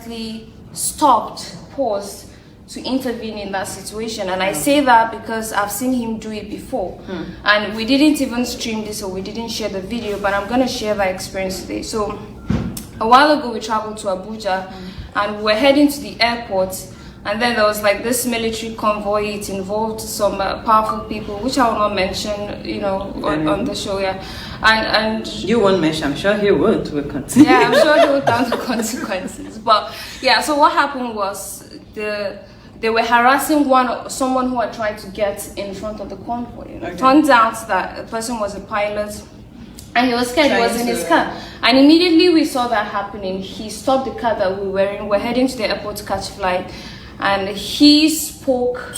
definitely paused to intervene in that situation. And I say that because I've seen him do it before. And we didn't even stream this, or we didn't share the video, but I'm going to share that experience today. So a while ago, we traveled to Abuja, and we were heading to the airport. And then there was like this military convoy. It involved some powerful people, which I will not mention, you know, on the show. Yeah, and you won't mention. I'm sure he would. We'll continue. Yeah, I'm sure he would down to consequences. But yeah, so what happened was they were harassing someone who had tried to get in front of the convoy. It turns out that the person was a pilot. And he was scared. He was in his car, and immediately we saw that happening. He stopped the car that we were in. We're heading to the airport to catch flight, and he spoke,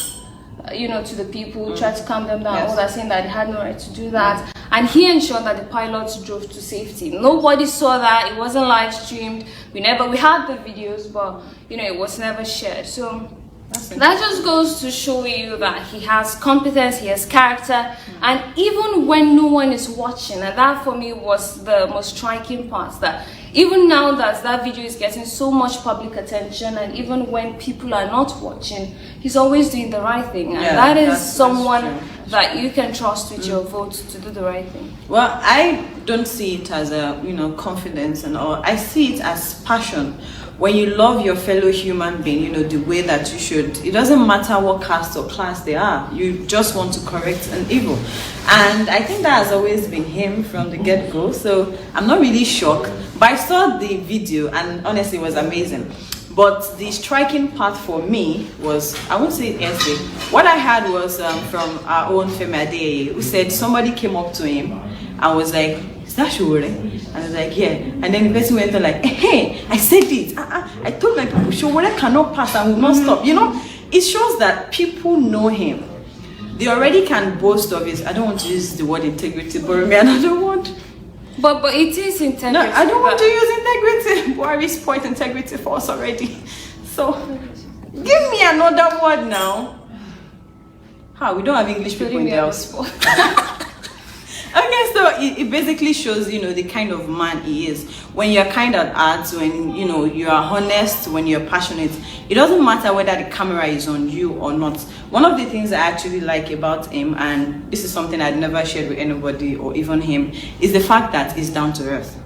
you know, to the people, tried to calm them down. All that, saying that they had no right to do that, and he ensured that the pilots drove to safety. Nobody saw that. It wasn't live streamed. We had the videos, but you know, it was never shared. So that just goes to show you that he has competence, he has character, and even when no one is watching, and that for me was the most striking part, that even now that video is getting so much public attention, and even when people are not watching, he's always doing the right thing, and that is someone that you can trust with your vote to do the right thing. Well, I don't see it as a, you know, confidence and all. I see it as passion. When you love your fellow human being, you know, the way that you should, it doesn't matter what caste or class they are, you just want to correct an evil. And I think that has always been him from the get-go, so I'm not really shocked. But I saw the video, and honestly, it was amazing. But the striking part for me was, I won't say it yesterday, what I had was from our own Femi Ajayi, who said somebody came up to him and was like, "Is that Shore?" And I was like, "Yeah." And then the person went on like, "Hey, I said it. I told my people, Shore cannot pass and will not stop." You know, it shows that people know him. They already can boast of his, I don't want to use the word integrity, but I don't want. But it is integrity. No, I don't want to use integrity. Buhari spoiled integrity for us already. So, give me another word now. How? We don't have English people in the house. Okay, so it basically shows, you know, the kind of man he is. When you're kind at heart, when, you know, you are honest, when you're passionate, it doesn't matter whether the camera is on you or not. One of the things I actually like about him, and this is something I'd never shared with anybody or even him, is the fact that he's down to earth.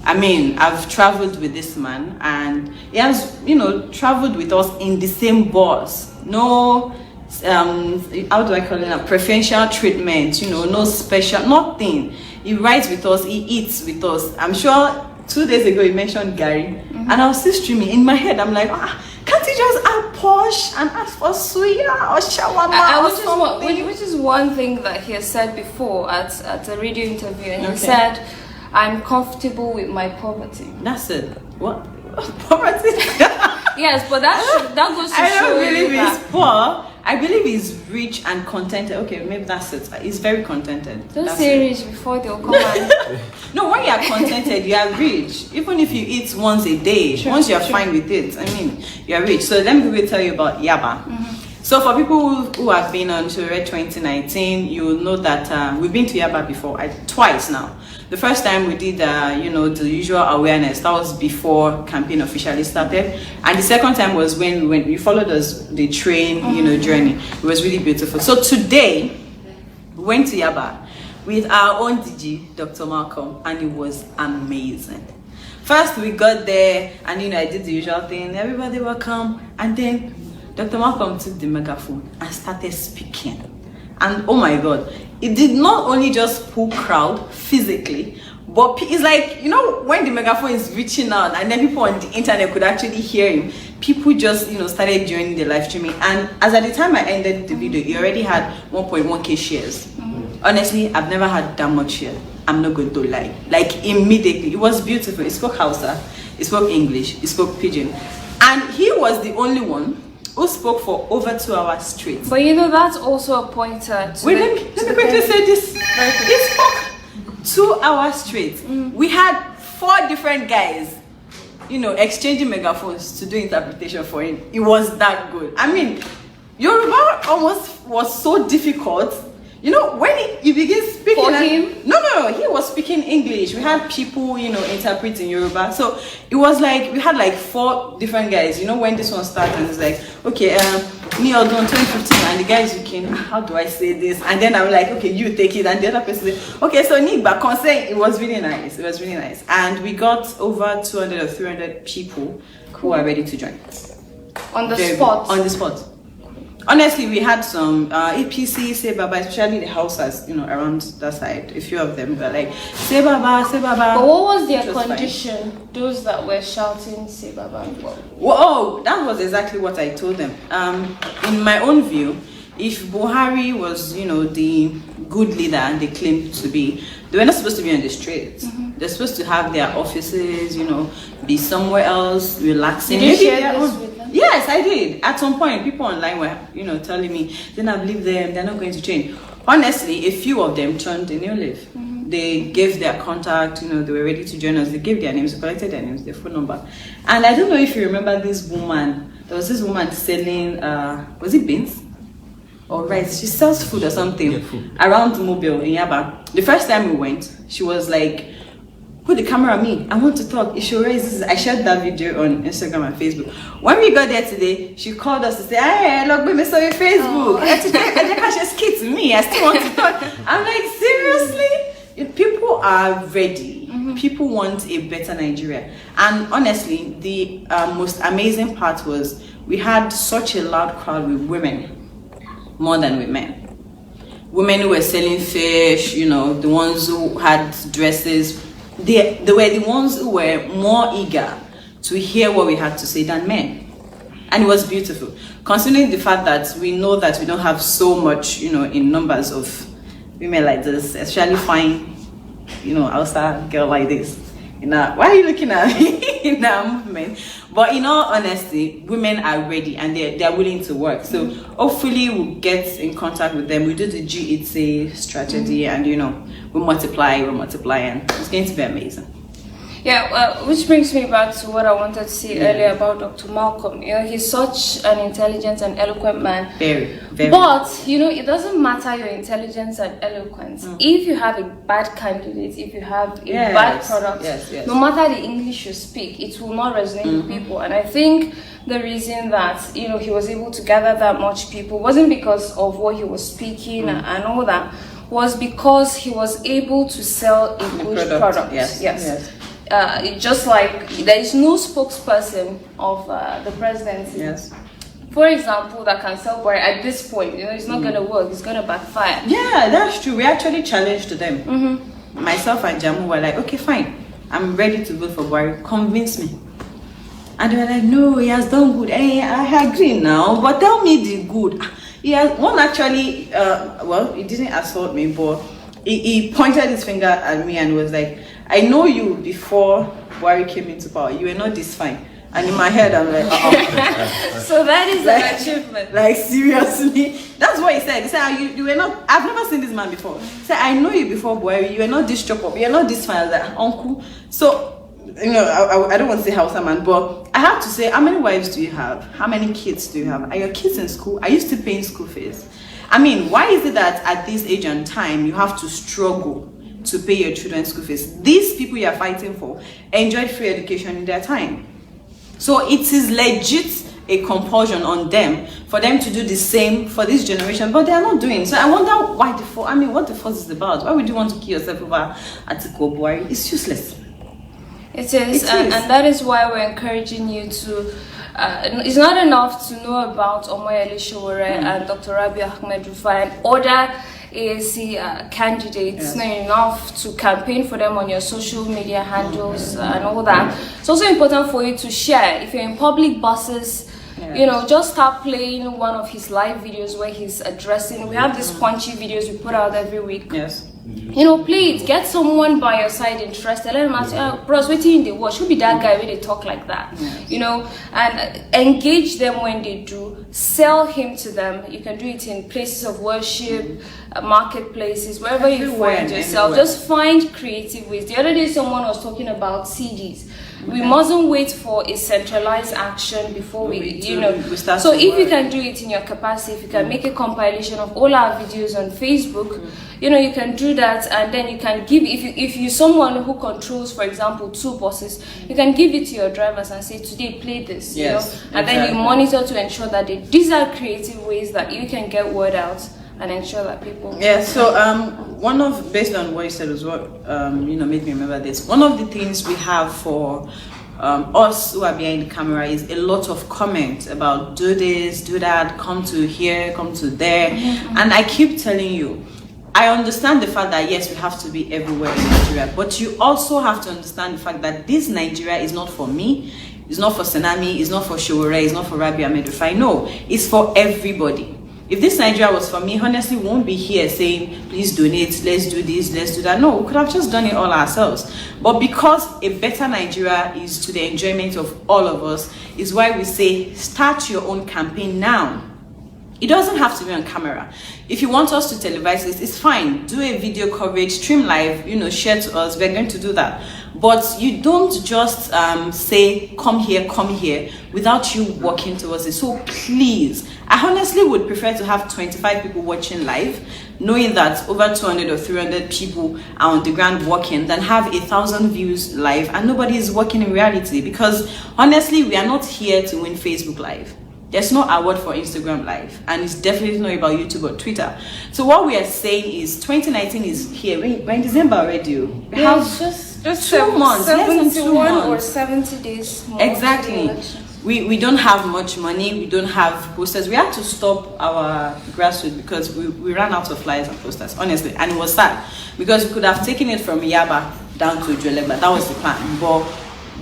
I mean, I've traveled with this man, and he has, you know, traveled with us in the same bus. No, how do I call it, a preferential treatment, you know, no special, nothing. He rides with us, he eats with us. I'm sure 2 days ago he mentioned Gary, and I was still streaming in my head. I'm like, can't he just act posh and ask for suya or shawarma or something? Which is one thing that he has said before at a radio interview, and he said, "I'm comfortable with my poverty." That's it. What? Poverty? Yes, but that goes to show you that I don't believe he's poor. I believe he's rich and contented. Okay, maybe that's it. He's very contented. Don't say rich before they'll come and... No, when you are contented, you are rich. Even if you eat once a day, once you are fine with it, I mean, you are rich. So let me tell you about Yaba. So for people who have been on Red 2019, you will know that we've been to Yaba before, twice now. The first time we did, you know, the usual awareness. That was before campaign officially started. And the second time was when we followed us the train, you know, journey. It was really beautiful. So today, we went to Yaba with our own Deji, Dr. Malcolm, and it was amazing. First, we got there, and you know, I did the usual thing. Everybody welcome, and then Dr. Malcolm took the megaphone and started speaking. And oh my God, it did not only just pull crowd physically, but it's like, you know, when the megaphone is reaching out and then people on the internet could actually hear him, people just, you know, started joining the live streaming. And as at the time I ended the video, he already had 1.1k shares. Honestly, I've never had that much share. I'm not going to lie. Like immediately, it was beautiful. He spoke Hausa, he spoke English, he spoke Pidgin. And he was the only one who spoke for over 2 hours straight. But you know, that's also a pointer to let me quickly say this. He spoke 2 hours straight. We had 4 different guys, you know, exchanging megaphones to do interpretation for him. It was that good. I mean, Yoruba almost was so difficult. You know, when he began speaking, For him? No, he was speaking English. We had people, interpreting Yoruba. So it was like we had like 4 different guys. You know, when this one started, and it's like, okay, me or done 2015, and the guys looking, how do I say this? And then I'm like, okay, you take it, and the other person said, okay, so Nigba consent. It was really nice. It was really nice, and we got over 200 or 300 people who are ready to join. On the spot. On the spot. Honestly, we had some APC, say baba, especially the houses, around that side. A few of them were like, say baba, say baba. But what was their condition? Fine. Those that were shouting, say baba. Well, that was exactly what I told them. In my own view, if Buhari was, the good leader they claimed to be, they were not supposed to be on the streets. They're supposed to have their offices, be somewhere else, relaxing. Did you share this with them? Yes, I did. At some point, people online were, telling me, then I believe them, they're not going to change. Honestly, a few of them turned a new leaf. They gave their contact, they were ready to join us. They gave their names, collected their names, their phone number. And I don't know if you remember this woman. There was this woman selling, was it beans? Or rice? She sells food or something around Mobile in Yaba. The first time we went, she was like, put the camera on me. I want to talk. It should raise this. I shared that video on Instagram and Facebook. When we got there today, she called us to say, hey, look, we saw your Facebook. She's kids me. I still want to talk. I'm like, seriously? People are ready. People want a better Nigeria. And honestly, the most amazing part was we had such a loud crowd with women, more than with men. Women who were selling fish, the ones who had dresses, they were the ones who were more eager to hear what we had to say than men. And it was beautiful. Considering the fact that we know that we don't have so much, in numbers of women like this, especially fine, Hausa girl like this. Why are you looking at me in that movement? But in all honesty, women are ready and they're willing to work. So hopefully we'll get in contact with them. We do the G8 strategy and we'll multiply, and it's going to be amazing. Yeah, which brings me back to what I wanted to say earlier about Dr. Malcolm. He's such an intelligent and eloquent man. Very, very. But, it doesn't matter your intelligence and eloquence. If you have a bad candidate, if you have a bad product, no matter the English you speak, it will not resonate with people. And I think the reason that, he was able to gather that much people wasn't because of what he was speaking and all that, was because he was able to sell a good product. Yes. Just like there is no spokesperson of the presidency. Yes. For example, that can sell Buhari at this point. It's not going to work. It's going to backfire. Yeah, that's true. We actually challenged them. Myself and Jamu were like, okay, fine. I'm ready to vote for Buhari. Convince me. And they were like, no, he has done good. Hey, I agree now, but tell me the good. He has one actually. He didn't assault me, but he pointed his finger at me and was like, I know you before Buhari came into power. You were not this fine. And in my head, I'm like, So that is an achievement. Like, seriously? That's what he said. He said, you were not, I've never seen this man before. He said, I know you before Buhari. You were not this chop up. You were not this fine. Like, uncle. So, I don't want to say Hausa man, but I have to say, how many wives do you have? How many kids do you have? Are your kids in school? Are you still paying school fees? I mean, why is it that at this age and time, you have to struggle to pay your children's school fees? These people you are fighting for enjoyed free education in their time. So it is legit a compulsion on them for them to do the same for this generation, but they are not doing. So I wonder why what the fuss is about. Why would you want to kill yourself over Atiku Buhari? It's useless. It is, and that is why we're encouraging you to. It's not enough to know about Omoyele Sowore and Dr. Rabi Ahmed Rufai and other AAC candidates. Not enough to campaign for them on your social media handles and all that. It's also important for you to share. If you're in public buses, just start playing one of his live videos where he's addressing. We have these punchy videos we put out every week. Yes. Play it. Get someone by your side interested. Let them ask, bros, waiting in the watch. Who be that guy when they talk like that? And engage them when they do. Sell him to them. You can do it in places of worship, marketplaces, wherever you find yourself. Just find creative ways. The other day, someone was talking about CDs. We mustn't wait for a centralized action before we start. So if you can do it in your capacity, if you can make a compilation of all our videos on Facebook, you can do that, and then you can give, if you're someone who controls, for example, 2 buses, you can give it to your drivers and say, today play this, and then you monitor to ensure that these are creative ways that you can get word out and ensure that people. So based on what you said was what made me remember this. One of the things we have for us who are behind the camera is a lot of comments about do this, do that, come to here, come to there, and I keep telling you, I understand the fact that yes, we have to be everywhere in Nigeria, but you also have to understand the fact that this Nigeria is not for me, it's not for Senami, it's not for Showore, it's not for Rabi Ahmed Rufai. No, it's for everybody. If this Nigeria was for me, honestly, we won't be here saying, please donate, let's do this, let's do that. No, we could have just done it all ourselves. But because a better Nigeria is to the enjoyment of all of us, is why we say, start your own campaign now. It doesn't have to be on camera. If you want us to televise this, it's fine. Do a video coverage, stream live, share to us. We're going to do that. But you don't just say, come here, without you working towards it. So please, I honestly would prefer to have 25 people watching live, knowing that over 200 or 300 people are on the ground working, than have 1,000 views live and nobody is working in reality. Because honestly, we are not here to win Facebook Live. There's no award for Instagram Live, and it's definitely not about YouTube or Twitter. So what we are saying is 2019 is here. We're in December already. We have just 2 months, less than 2 months. Or 70 days more. Exactly. We don't have much money. We don't have posters. We had to stop our grassroots because we ran out of flyers and posters, honestly. And it was sad because we could have taken it from Yaba down to Jolegba. That was the plan. But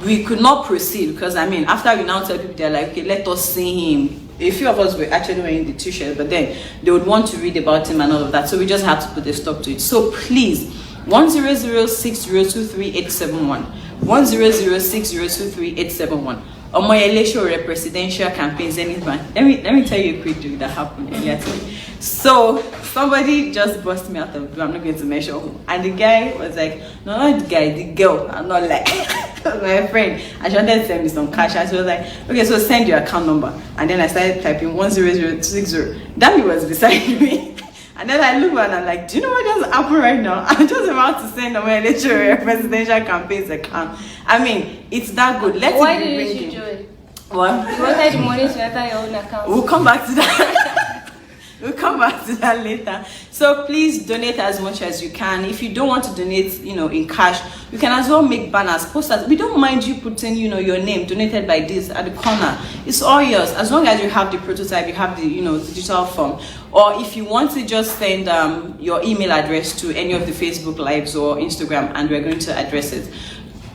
we could not proceed because after we now tell people, they're like, okay, let us see him. A few of us were actually wearing the t-shirt, but then they would want to read about him and all of that. So we just had to put a stop to it. So please, 10060238871, 10060238871. Omoyele presidential campaigns, anyone. Let me tell you a quick joke that happened earlier today. So somebody just burst me out of the blue. I'm not going to mention who. And the guy was like, no, not the guy, the girl. I'm not like my friend. And she wanted to send me some cash. And she was like, okay, so send your account number. And then I started typing 10060. That was beside me. And then I look and I'm like, do you know what just happened right now? I'm just about to send my electoral presidential campaigns account. It's that good. Why didn't you join? What? You wanted the money to enter your own account. We'll come back to that. We'll come back to that later. So please donate as much as you can. If you don't want to donate, in cash, you can as well make banners, posters. We don't mind you putting, your name donated by this at the corner. It's all yours. As long as you have the prototype, you have the, digital form. Or if you want to just send your email address to any of the Facebook Lives or Instagram, and we're going to address it.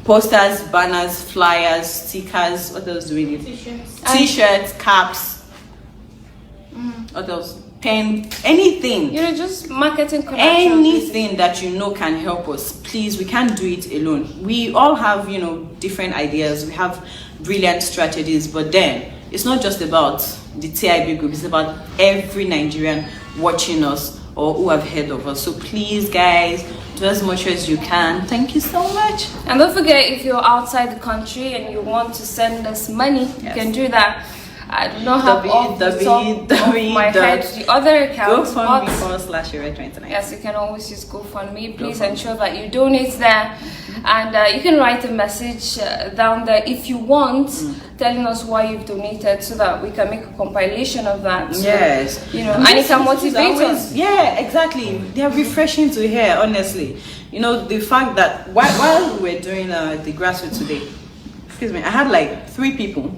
Posters, banners, flyers, stickers. What else do we need? T-shirts, caps. What else? Pen, anything. Just marketing connection. Anything that can help us. Please, we can't do it alone. We all have, different ideas. We have brilliant strategies, but then it's not just about the TIB group. It's about every Nigerian watching us or who have heard of us. So please, guys, do as much as you can. Thank you so much. And don't forget, if you're outside the country and you want to send us money, you can do that. I do not have off the top of my head the other account. GoFundMe/Showore29. Yes, you can always use GoFundMe. Please ensure that you donate there, and you can write a message down there if you want, telling us why you've donated, so that we can make a compilation of that. So, yes, and it can motivate us. Yeah, exactly. They're refreshing to hear. Honestly, the fact that while we were doing the grassroots today, excuse me, I had like 3 people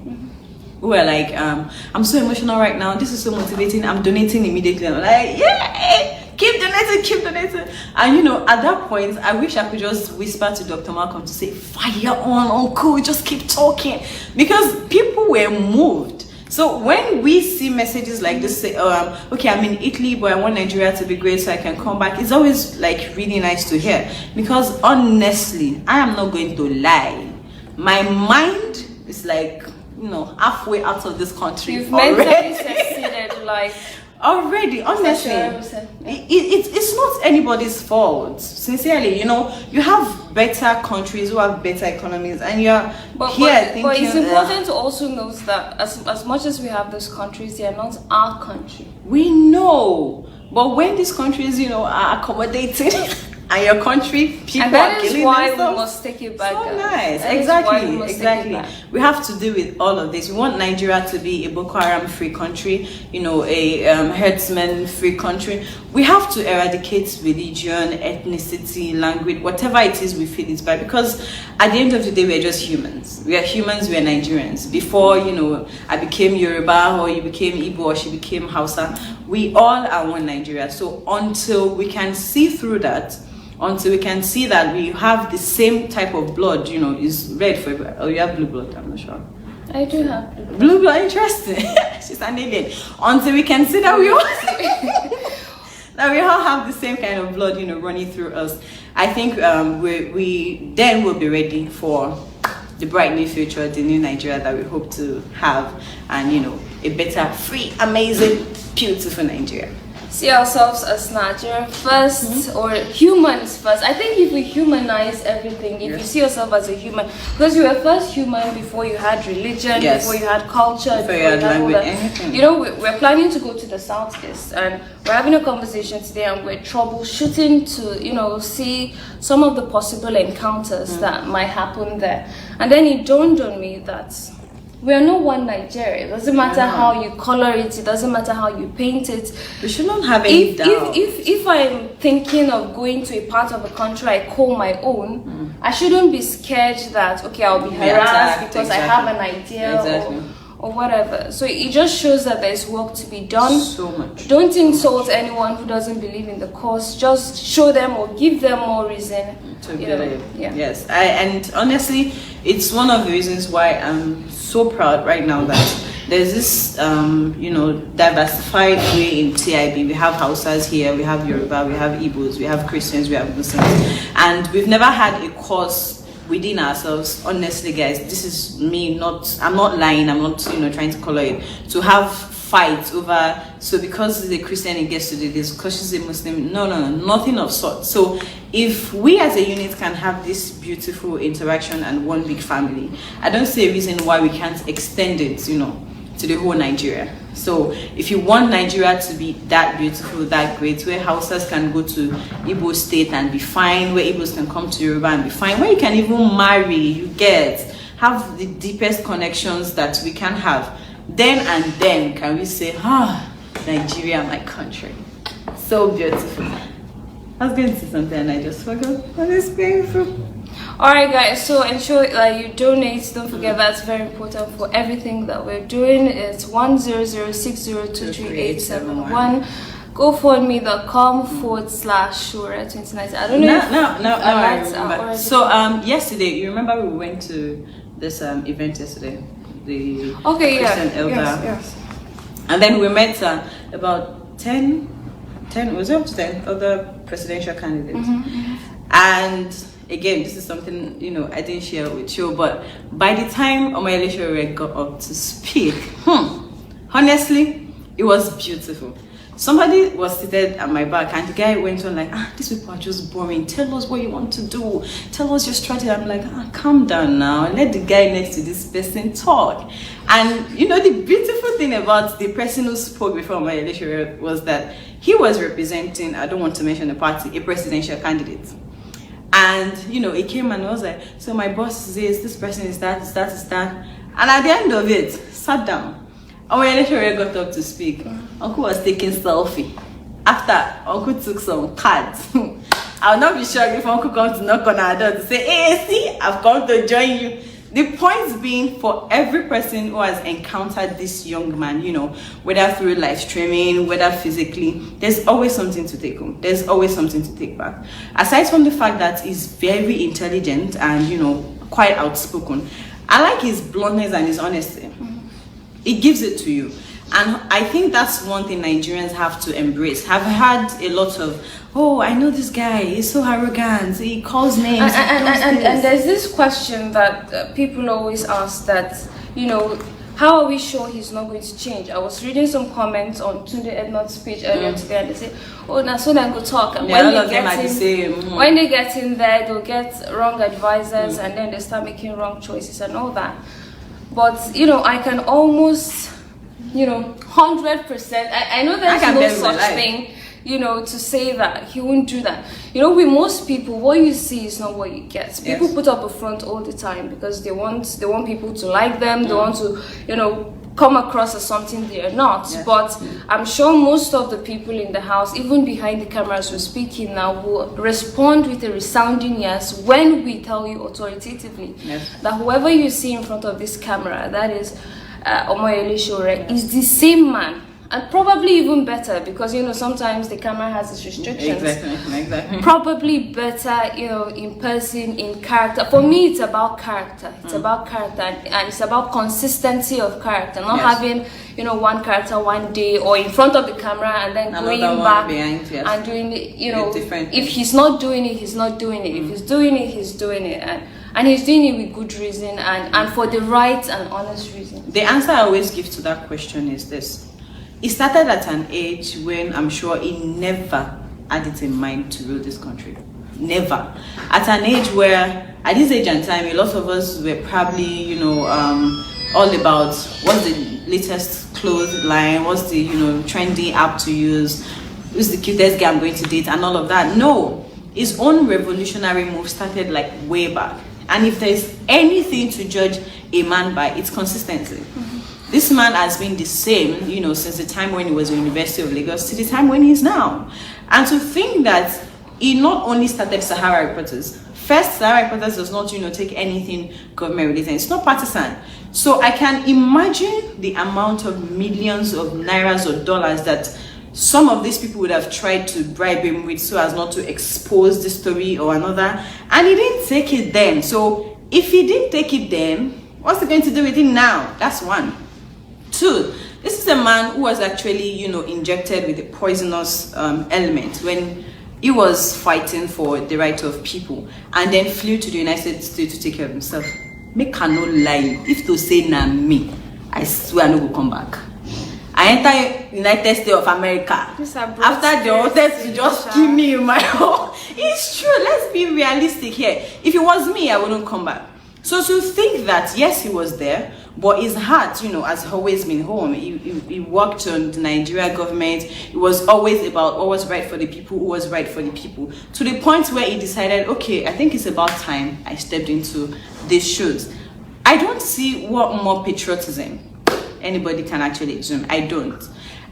who were like, I'm so emotional right now. This is so motivating. I'm donating immediately. I'm like, yeah, keep donating. And at that point, I wish I could just whisper to Dr. Malcolm to say, fire on, uncle, just keep talking. Because people were moved. So when we see messages like this, say, okay, I'm in Italy, but I want Nigeria to be great so I can come back. It's always like really nice to hear. Because honestly, I am not going to lie. My mind is like, halfway out of this country. You've mentally succeeded, like already, honestly, it's not anybody's fault. Sincerely, you know, you have better countries who have better economies, and you're thinking. But it's important to also note that as much as we have those countries, they are not our country. We know, but when these countries, you know, are accommodated. And your country, people and that are killing is why themselves. We must take it back. So nice, that exactly. We have to deal with all of this. We want Nigeria to be a Boko Haram free country, you know, a herdsman free country. We have to eradicate religion, ethnicity, language, whatever it is we feel it's by. Because at the end of the day, we are just humans. We are humans. We are Nigerians. Before, you know, I became Yoruba, or you became Igbo, or she became Hausa, we all are one Nigeria. So until we can see through that, until we can see that we have the same type of blood, you know, is red for everybody. Oh, you have blue blood, I'm not sure. I do have blue blood. Blue blood, interesting. She's an alien. Until we can see that we all that we all have the same kind of blood, you know, running through us. I think we then will be ready for the bright new future, the new Nigeria that we hope to have, and you know, a better, free, amazing, beautiful Nigeria. See ourselves as Nigeria first, or humans first. I think if we humanize everything, if you see yourself as a human, because you were first human before you had religion, before you had culture, before you had language, anything. You know, we're planning to go to the Southeast, and we're having a conversation today, and we're troubleshooting to, you know, see some of the possible encounters that might happen there. And then it dawned on me that we are not one Nigeria. It doesn't matter how you color it. It doesn't matter how you paint it. We shouldn't have any doubt. If I'm thinking of going to a part of a country I call my own, I shouldn't be scared that, okay, I'll be harassed because I have an idea or whatever. So it just shows that there's work to be done. So much. Don't insult anyone who doesn't believe in the cause. Just show them or give them more reason to believe. Yes, and honestly, it's one of the reasons why I'm so proud right now that there's this you know, diversified way in TIB. We have Hausas here, we have Yoruba, we have Igbos, we have Christians, we have Muslims, and we've never had a course within ourselves. Honestly, guys, this is me, I'm not lying, I'm not, you know, trying to color it, to have fights over, so because he's a Christian he gets to do this, because she's a Muslim. No, nothing of sort. So if we as a unit can have this beautiful interaction and one big family, I don't see a reason why we can't extend it, you know, to the whole Nigeria. So if you want Nigeria to be that beautiful, that great, where Hausas can go to Igbo state and be fine, where Igbos can come to Yoruba and be fine, where you can even marry, you have the deepest connections that we can have, then can we say, Nigeria, my country, so beautiful. I was going to say something and I just forgot. What is beautiful. Alright guys, so ensure that you donate. Don't forget, that's very important for everything that we're doing. It's 10060233871. GoFundMe.com/Shura2019. I don't know. No, I remember. So yesterday, you remember we went to this event yesterday, the Christian Elder. Yes. And then we met about 10 was it up to 10 other presidential candidates. And again, this is something, you know, I didn't share with you, but by the time Omayele Sowore got up to speak, honestly, it was beautiful. Somebody was seated at my back and the guy went on like, these people are just boring. Tell us what you want to do. Tell us your strategy. I'm like, calm down now. Let the guy next to this person talk. And you know, the beautiful thing about the person who spoke before my election was that he was representing, I don't want to mention the party, a presidential candidate. And you know, he came and was like, so my boss says this person is that, is that. And at the end of it, sat down. And when Sowore got up to speak, Uncle was taking selfie. After Uncle took some cards, I'll not be shocked if Uncle comes to knock on our door to say, hey, see, I've come to join you. The point being, for every person who has encountered this young man, you know, whether through live streaming, whether physically, there's always something to take home. There's always something to take back. Aside from the fact that he's very intelligent and, you know, quite outspoken, I like his bluntness and his honesty. It gives it to you. And I think that's one thing Nigerians have to embrace. I've had a lot of, I know this guy, he's so arrogant, he calls names. And there's this question that people always ask that, you know, how are we sure he's not going to change? I was reading some comments on Tunde Ednut's speech earlier today, and they say, "Oh, now so then go talk." And when they get in, when they get in there, they'll get wrong advisors, and then they start making wrong choices and all that. But you know, I can almost, 100%. I know there's no such thing. To say that he won't do that. With most people, what you see is not what you get. People put up a front all the time because they want people to like them. They want to, come across as something they are not. Yes. But I'm sure most of the people in the house, even behind the cameras we're speaking now, will respond with a resounding yes when we tell you authoritatively that whoever you see in front of this camera, that is Omoyele Sowore, is the same man. And probably even better because sometimes the camera has its restrictions. Exactly. Probably better, in person, in character. For me, it's about character. It's about character, and it's about consistency of character. Not having one character one day or in front of the camera and then going back behind, and doing it. Different. If he's not doing it, he's not doing it. If he's doing it, he's doing it. And he's doing it with good reason and for the right and honest reason. The answer I always give to that question is this. It started at an age when I'm sure he never had it in mind to rule this country. Never. At an age where, at this age and time, a lot of us were probably, all about what's the latest clothes line, what's the, trendy app to use, who's the cutest guy I'm going to date, and all of that. No. His own revolutionary move started like way back. And if there's anything to judge a man by, it's consistency. This man has been the same, since the time when he was at the University of Lagos to the time when he is now. And to think that he not only started Sahara Reporters, first Sahara Reporters does not, take anything government related. It's not partisan. So I can imagine the amount of millions of nairas or dollars that some of these people would have tried to bribe him with so as not to expose this story or another. And he didn't take it then. So if he didn't take it then, what's he going to do with it now? That's one. Two, this is a man who was actually, injected with a poisonous element when he was fighting for the right of people and then flew to the United States to take care of himself. Make I no lie, if to say na me, I swear I no go come back. I enter United States of America after they wanted to just kill me in my home. It's true, let's be realistic here. If it was me, I wouldn't come back. So to think that, yes, he was there, but his heart, has always been home. He worked on the Nigeria government. It was always about what was right for the people, who was right for the people. To the point where he decided, okay, I think it's about time I stepped into these shoes. I don't see what more patriotism anybody can actually assume. I don't.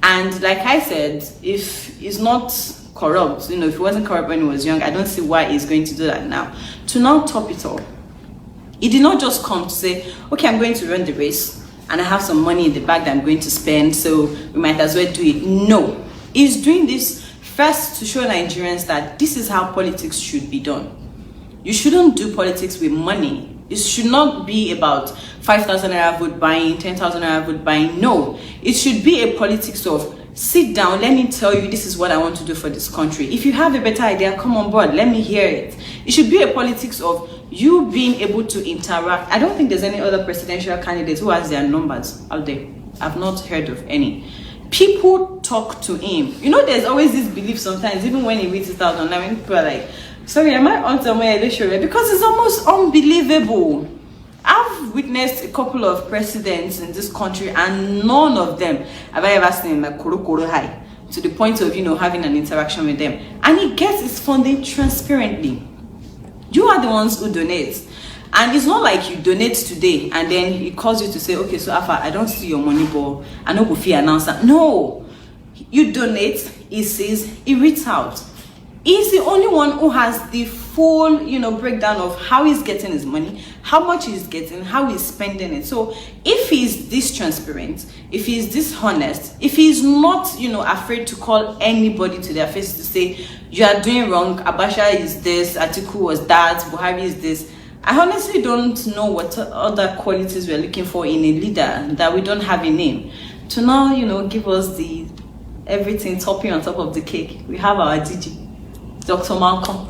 And like I said, if he's not corrupt, if he wasn't corrupt when he was young, I don't see why he's going to do that now. To now top it all, he did not just come to say, okay, I'm going to run the race and I have some money in the bag that I'm going to spend, so we might as well do it. No. He's doing this first to show Nigerians that this is how politics should be done. You shouldn't do politics with money. It should not be about 5,000 naira vote buying, 10,000 naira vote buying. No. It should be a politics of sit down, let me tell you this is what I want to do for this country. If you have a better idea, come on board, let me hear it. It should be a politics of you being able to interact. I don't think there's any other presidential candidate who has their numbers out there. I've not heard of any. People talk to him. There's always this belief sometimes, even when he reads it out online, people are like, sorry, am I on somewhere? Because it's almost unbelievable. I've witnessed a couple of presidents in this country and none of them have I ever seen like koro high to the point of having an interaction with them. And he gets his funding transparently. You are the ones who donate. And it's not like you donate today and then he calls you to say, okay, so Alpha, I don't see your money, but I know go fee announcer. No. You donate, he says, he reads out. He's the only one who has the full, breakdown of how he's getting his money, how much he's getting, how he's spending it. So if he's this transparent, if he's this honest, if he's not, afraid to call anybody to their face to say, you are doing wrong, Abacha is this, Atiku was that, Buhari is this. I honestly don't know what other qualities we're looking for in a leader that we don't have a name. To now, give us the everything topping on top of the cake. We have our Deji. Dr. Malcolm.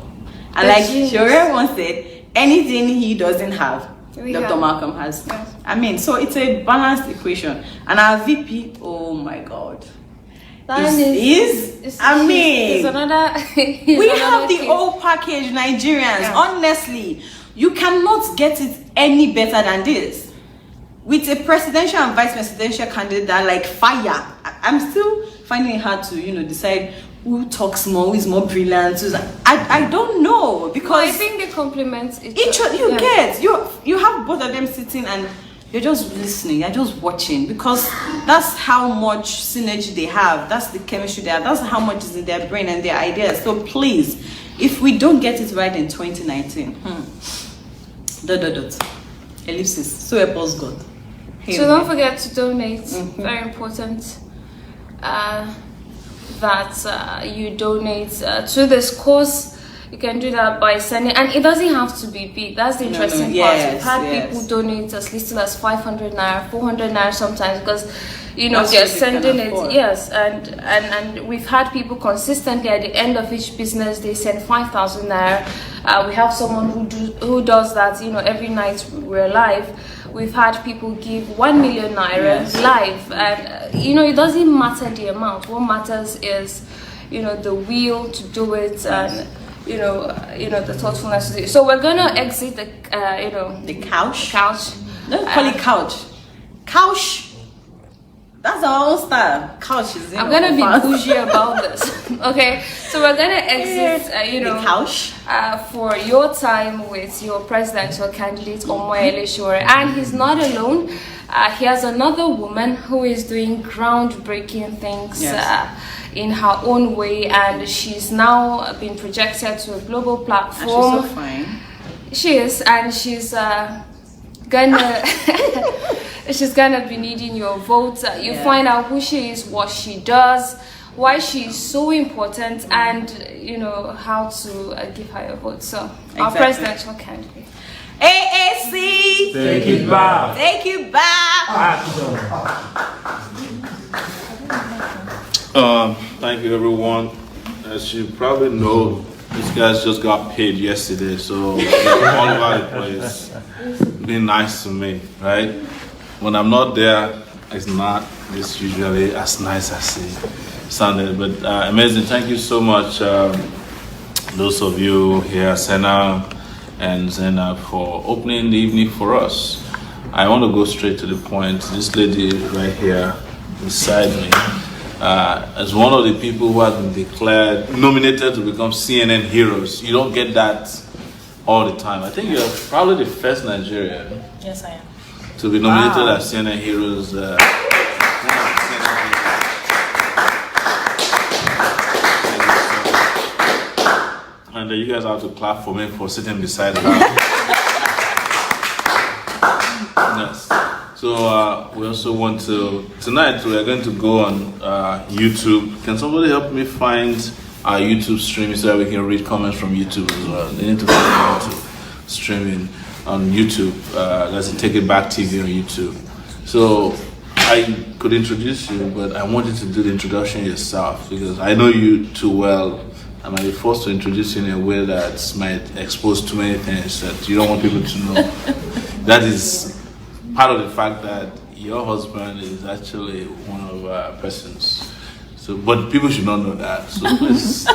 And like Sowore once said, anything he doesn't have, Dr. Malcolm has. Yes. I mean, so it's a balanced equation. And our VP, oh my God. Is another. We have the whole package, Nigerians. Yeah. Honestly, you cannot get it any better than this. With a presidential and vice presidential candidate that like fire. I'm still finding it hard to, decide who talks more, who is more brilliant. I don't know, because I think they complement each other. You have both of them sitting and you're just listening, you're just watching, because that's how much synergy they have, that's the chemistry they have, that's how much is in their brain and their ideas. So please, if we don't get it right in 2019, ellipsis, so help us God. So don't forget to donate. Very important that you donate to this cause. You can do that by sending, and it doesn't have to be big. That's the interesting part. We've had people donate as little as 500 naira, 400 naira sometimes, because they're sending it. Yes, and we've had people consistently at the end of each business they send 5,000 naira. We have someone who does that. Every night we're live. We've had people give 1 million naira live, and it doesn't matter the amount. What matters is the will to do it, and the thoughtfulness to do it. So we're gonna exit the the couch. Don't call it couch. That's our own style. Couch is. I'm gonna be bougie about this. Okay, so we're gonna exit. The couch. For your time with your presidential candidate Omoyele Sowore, and he's not alone. He has another woman who is doing groundbreaking things in her own way, and she's now been projected to a global platform. And she's so fine. She is, and she's gonna she's gonna be needing your vote. You find out who she is, what she does, why she's so important, and how to give her your vote. So our presidential candidate. AAC, take it back. Take it back. Thank you, everyone. As you probably know, these guys just got paid yesterday, so they're all over the place. Being nice to me, right? When I'm not there, it's not this usually as nice as it sounded. But amazing. Thank you so much, those of you here, Senna and Zena, for opening the evening for us. I want to go straight to the point. This lady right here beside me, as one of the people who has been nominated to become CNN heroes. You don't get that all the time. I think you're probably the first Nigerian. Yes, I am. To be nominated as CNN heroes. And you guys have to clap for me for sitting beside her. Yes. So we also want to, tonight we are going to go on YouTube. Can somebody help me find our YouTube stream so that we can read comments from YouTube as well? They need to find YouTube streaming on YouTube. That's a Takeitback TV on YouTube. So I could introduce you, but I want you to do the introduction yourself, because I know you too well. I might be forced to introduce you in a way that might expose too many things that you don't want people to know. That is part of the fact that your husband is actually one of our persons. So, but people should not know that. So please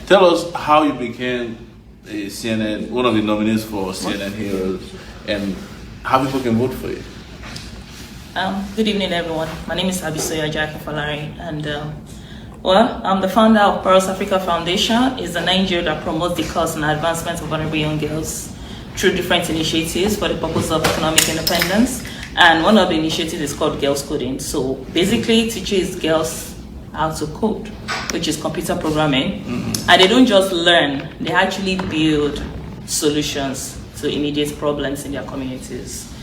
tell us how you became a CNN, one of the nominees for CNN Heroes, and how people can vote for you. Good evening, everyone. My name is Abisoye Ajayi Akinfolarin, and I'm the founder of Pearls Africa Foundation. It's an NGO that promotes the cause and advancement of vulnerable young girls through different initiatives for the purpose of economic independence. And one of the initiatives is called Girls Coding. So basically, it teaches girls how to code, which is computer programming. And they don't just learn, they actually build solutions to immediate problems in their communities.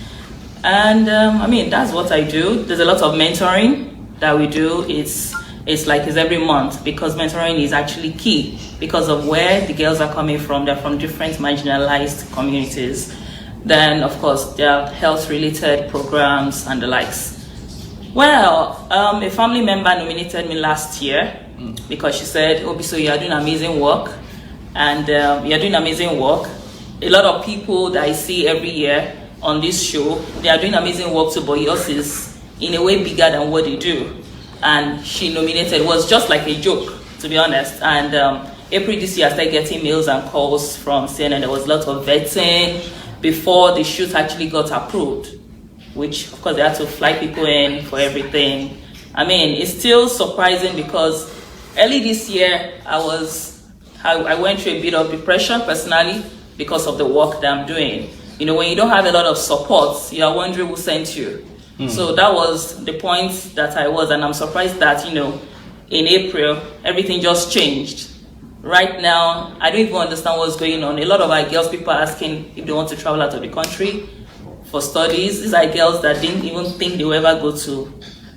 And that's what I do. There's a lot of mentoring that we do. It's every month, because mentoring is actually key because of where the girls are coming from. They're from different marginalized communities. Then, of course, there are health-related programs and the likes. Well, a family member nominated me last year because she said, Abisoye, you're doing amazing work. And you're doing amazing work. A lot of people that I see every year, on this show. They are doing amazing work too, but yours is in a way bigger than what they do. And she nominated, was just like a joke, to be honest. And April this year, I started getting mails and calls from CNN. There was a lot of vetting before the shoot actually got approved, which of course they had to fly people in for everything. I mean, it's still surprising because early this year, I went through a bit of depression personally because of the work that I'm doing. You know, when you don't have a lot of support, you are wondering who sent you. So that was the point that I was, and I'm surprised that, you know, in April, everything just changed. Right now, I don't even understand what's going on. A lot of our girls, people are asking if they want to travel out of the country for studies. These are girls that didn't even think they would ever go to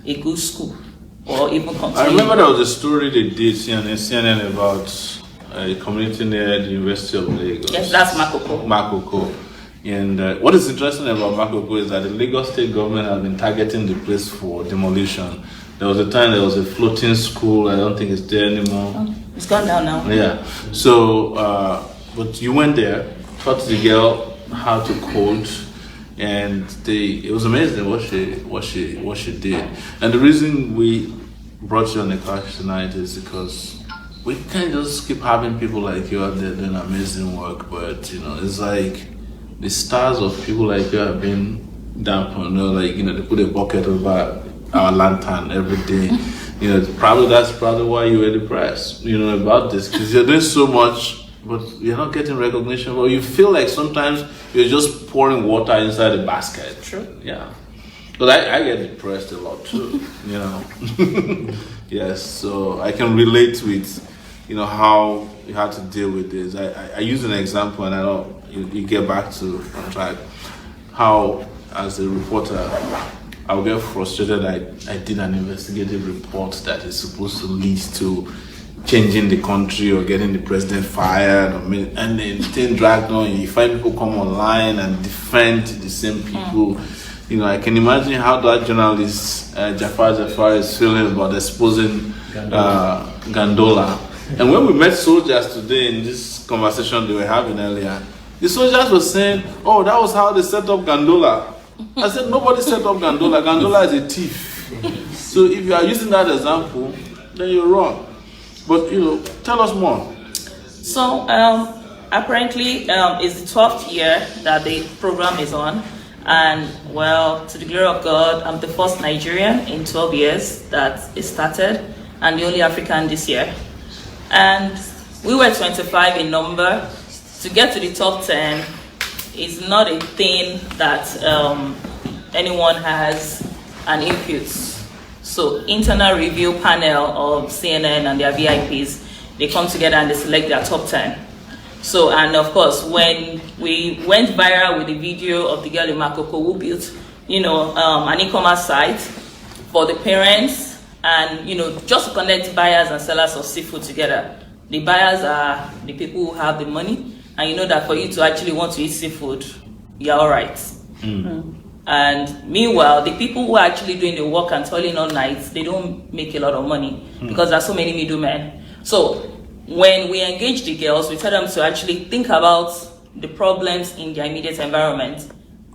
a good school or even continue. I remember there was a story they did CNN about a community near the University of Lagos. Yes, that's Makoko. Makoko. And what is interesting about Makoko is that the Lagos state government has been targeting the place for demolition. There was a time there was a floating school. I don't think it's there anymore. Oh, it's gone down now. Yeah. So, but you went there, taught the girl how to code, and it was amazing what she did. And the reason we brought you on the couch tonight is because we can't just keep having people like you out there doing amazing work, but you know, it's like the stars of people like you have been dampened. You know, like, you know, they put a bucket over our lantern every day. You know, that's probably why you were depressed, you know, about this, because you're doing so much, but you're not getting recognition, or you feel like sometimes you're just pouring water inside a basket. True. Yeah. But I get depressed a lot too, you know. Yes, so I can relate with, you know, how you had to deal with this. I use an example, and I know you get back to on track. How, as a reporter, I'll get frustrated. I did an investigative report that is supposed to lead to changing the country or getting the president fired, and then things dragged on. You find people come online and defend the same people. You know, I can imagine how that journalist Jafar is feeling about exposing Gandola. And when we met soldiers today in this conversation they were having earlier, the soldiers were saying, "Oh, that was how they set up Gandola." I said, nobody set up Gandola. Gandola is a thief. So if you are using that example, then you're wrong. But, you know, tell us more. So, apparently, it's the 12th year that the program is on. And, well, to the glory of God, I'm the first Nigerian in 12 years that it started, and the only African this year. And we were 25 in number. To get to the top 10 is not a thing that anyone has an input. So internal review panel of CNN and their VIPs, they come together and they select their top 10. So, and of course, when we went viral with the video of the girl in Makoko who built, you know, an e-commerce site for the parents, and, you know, just to connect buyers and sellers of seafood together. The buyers are the people who have the money. And you know that for you to actually want to eat seafood, you're all right. And meanwhile, the people who are actually doing the work and toiling all night, they don't make a lot of money because there are so many middlemen. So when we engage the girls, we tell them to actually think about the problems in their immediate environment.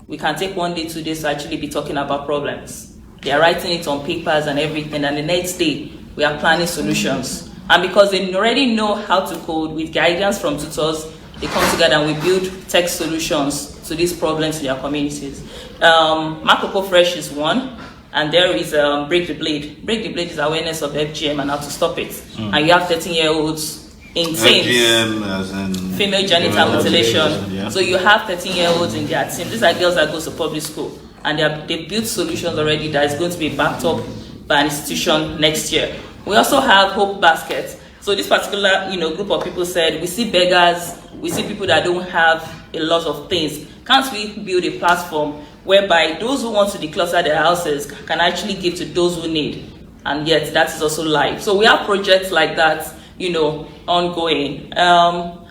We can take 1 day, 2 days to actually be talking about problems. They are writing it on papers and everything, and the next day we are planning solutions. And because they already know how to code with guidance from tutors, they come together and we build tech solutions to these problems in their communities. Makoko Fresh is one, and there is Break the Blade. Break the Blade is awareness of FGM and how to stop it. And you have 13-year-olds in teams. FGM as in female genital mutilation. Yeah. So you have 13-year-olds in their team. These are girls that go to public school, and they built solutions already that is going to be backed up by an institution next year. We also have Hope Basket. So this particular, you know, group of people said, we see beggars, we see people that don't have a lot of things. Can't we build a platform whereby those who want to declutter their houses can actually give to those who need? And yet that is also live. So we have projects like that, you know, ongoing. How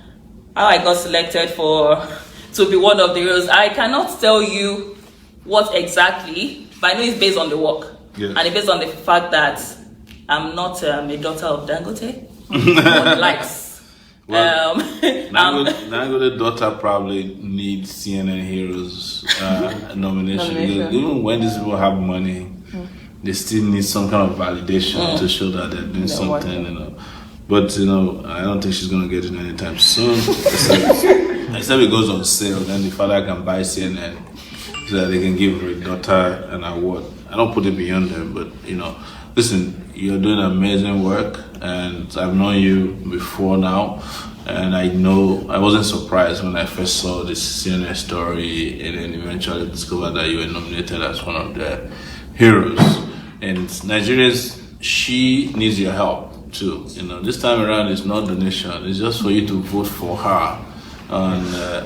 I got selected to be one of the heroes, I cannot tell you what exactly, but I know it's based on the work. Yes. And it's based on the fact that I'm not a daughter of Dangote. What likes. Well, Nango's daughter probably needs CNN Heroes nomination. Because even when these people have money, they still need some kind of validation to show that they're doing something, you know. But, you know, I don't think she's going to get it anytime soon. Except it goes on sale, then the father can buy CNN so that they can give her daughter an award. I don't put it beyond them, but, you know, listen, you're doing amazing work, and I've known you before now, and I know I wasn't surprised when I first saw this CNN story and then eventually discovered that you were nominated as one of the heroes. And Nigerians, she needs your help too. You know, this time around it's not donation, it's just for you to vote for her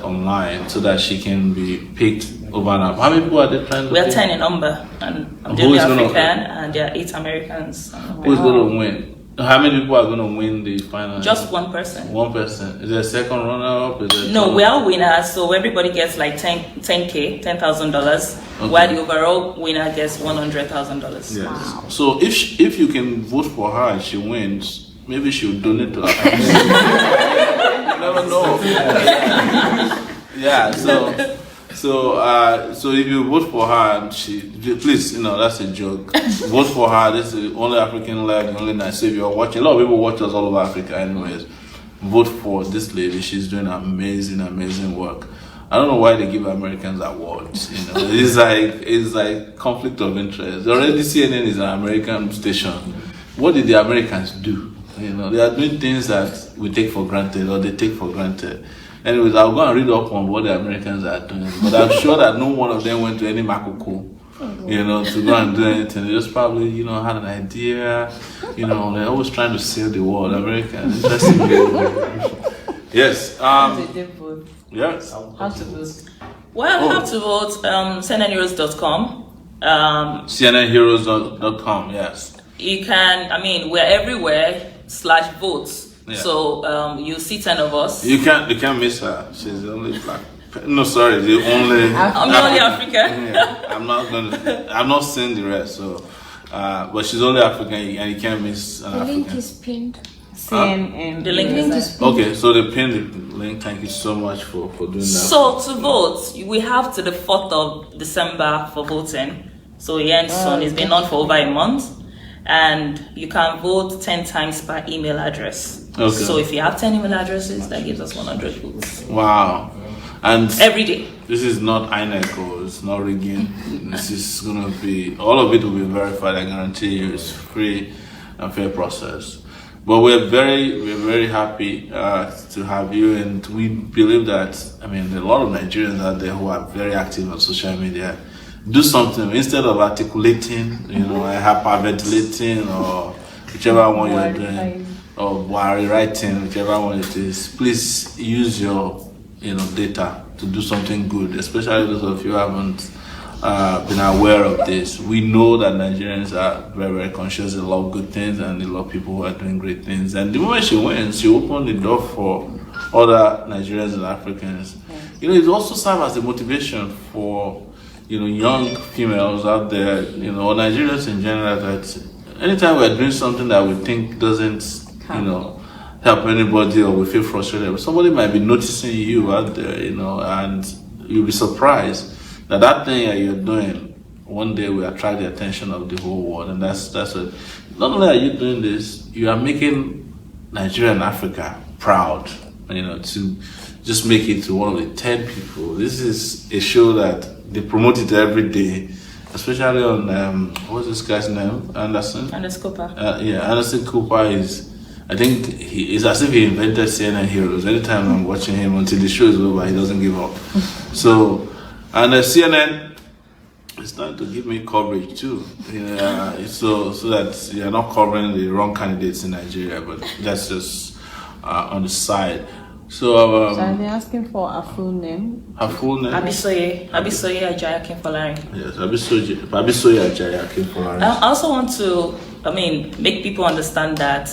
online so that she can be picked over and up. How many people are they trying to We are pick? 10 in number, and I'm the only African, and there are 8 Americans. Who's going to win? How many people are going to win the final? Just one person. One person. Is there a second runner-up? No, we are winners, so everybody gets like $10,000, $10,000, while the overall winner gets $100,000. Yes. Wow. So if you can vote for her and she wins, maybe she'll donate to her family. You never know. Yeah. So if you vote for her, please, you know, that's a joke. Vote for her. This is the only African lady, only nice. So if you're watching, a lot of people watch us all over Africa, anyways. Vote for this lady. She's doing amazing work. I don't know why they give Americans awards. You know, it's like conflict of interest. Already CNN is an American station. What did the Americans do? You know, they are doing things that we take for granted or they take for granted. Anyways, I'll go and read up on what the Americans are doing. But I'm sure that no one of them went to any makoko, you know, to go and do anything. They just probably, you know, had an idea. You know, they're always trying to save the world. Americans, interesting people. Yes. Yes. How to vote? Well, how to vote, cnnheroes.com. cnnheroes.com, yes. You can, we're everywhere /votes. Yeah. So you see 10 of us. You can't miss her. She's the only black. No, sorry, the only. I'm the only African. Yeah, I'm not saying the rest. So, but she's only African, and you can't miss an The African. link is pinned. CNN. The link is pinned. Okay, so they pinned the link. Thank you so much for doing that. So to vote, we have to the 4th of December for voting. So it ends soon. It's been on for over a month. And you can vote 10 times per email address. Okay. So if you have 10 email addresses, that gives us 100 votes. Wow. And every day. This is not INEC or it's not rigging. This is gonna be, all of it will be verified. I guarantee you, it's free and fair process. But we're very happy to have you, and we believe that, there are a lot of Nigerians out there who are very active on social media. Do something instead of articulating, hyperventilating or whichever one you're doing, or writing, whichever one it is. Please use your data to do something good, especially those of you who haven't been aware of this. We know that Nigerians are very conscious. They love good things, and they love people who are doing great things. And the moment she wins, she opened the door for other Nigerians and Africans. It also serves as a motivation for young females out there, or Nigerians in general, that anytime we're doing something that we think doesn't, help anybody, or we feel frustrated, somebody might be noticing you out there, and you'll be surprised that thing that you're doing one day will attract the attention of the whole world. And that's what, not only are you doing this, you are making Nigeria and Africa proud, to just make it to one of the 10 people. This is a show that they promote it every day, especially on what's this guy's name? Anderson Cooper. Anderson Cooper is. I think it's as if he invented CNN Heroes. Anytime I'm watching him until the show is over, he doesn't give up. So, and CNN is starting to give me coverage too. So that you're not covering the wrong candidates in Nigeria, but that's just on the side. So are they asking for a full name? Her full name? Abisoye Ajayi Akinfolarin. Yes, Abisoye Ajayi Akinfolarin. I also want to, make people understand that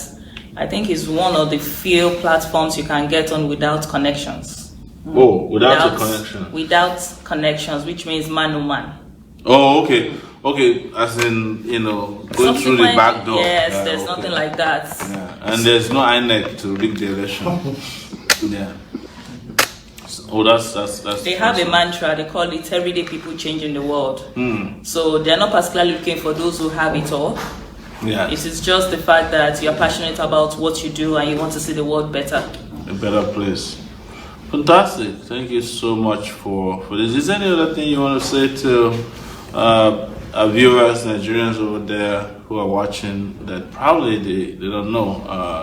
I think it's one of the few platforms you can get on without connections. Oh, without a connection? Without connections, which means man to man. Oh, okay. Okay, as in, going through the Subsequent- back door. Yes, Yeah, there's okay. nothing like that. Yeah, and there's no INEC to rig the election. Yeah. Oh, that's. They have a mantra, they call it everyday people changing the world. So they're not particularly looking for those who have it all. Yeah. It is just the fact that you're passionate about what you do and you want to see the world better. A better place. Fantastic. Thank you so much for this. Is there any other thing you want to say to our viewers, Nigerians over there who are watching that probably they don't know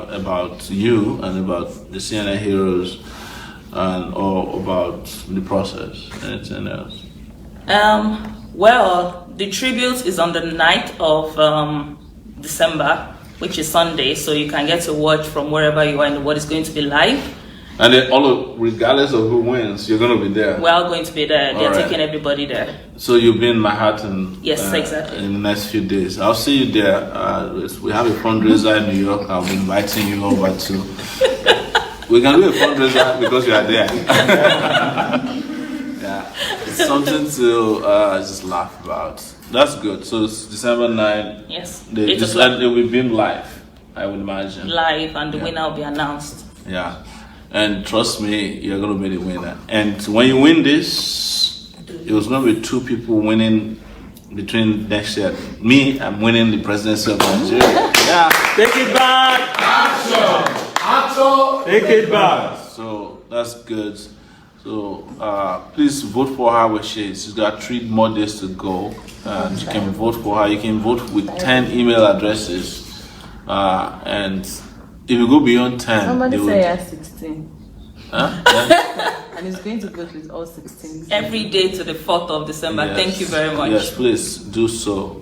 about you and about the CNN heroes or about the process? Anything else? Well, the tribute is on the 9th of December, which is Sunday, so you can get to watch from wherever you are in the world. It's going to be live. And then regardless of who wins, you're going to be there. We're all going to be there. They're All right. taking everybody there. So you'll be in Manhattan. Yes, exactly. In the next few days. I'll see you there. We have a fundraiser in New York. I'll be inviting you over to. We can do a fundraiser because you are there. Yeah, it's something to just laugh about. That's good. So it's December 9th. Yes. And it will be live, I would imagine. Live, and the winner will be announced. Yeah. And trust me, you're going to be the winner. And when you win this, it was going to be two people winning between next year. Me, I'm winning the presidency of Nigeria. Yeah. Take it back! Action! Take it back! So that's good. So please vote for her with shades. She's got 3 more days to go. And you can vote for her. You can vote with 10 email addresses. And if you go beyond 10, Somebody they say would- I have 16. Huh? Yeah? And he's going to vote with all 16. Every day to the 4th of December. Yes. Thank you very much. Yes, please do so.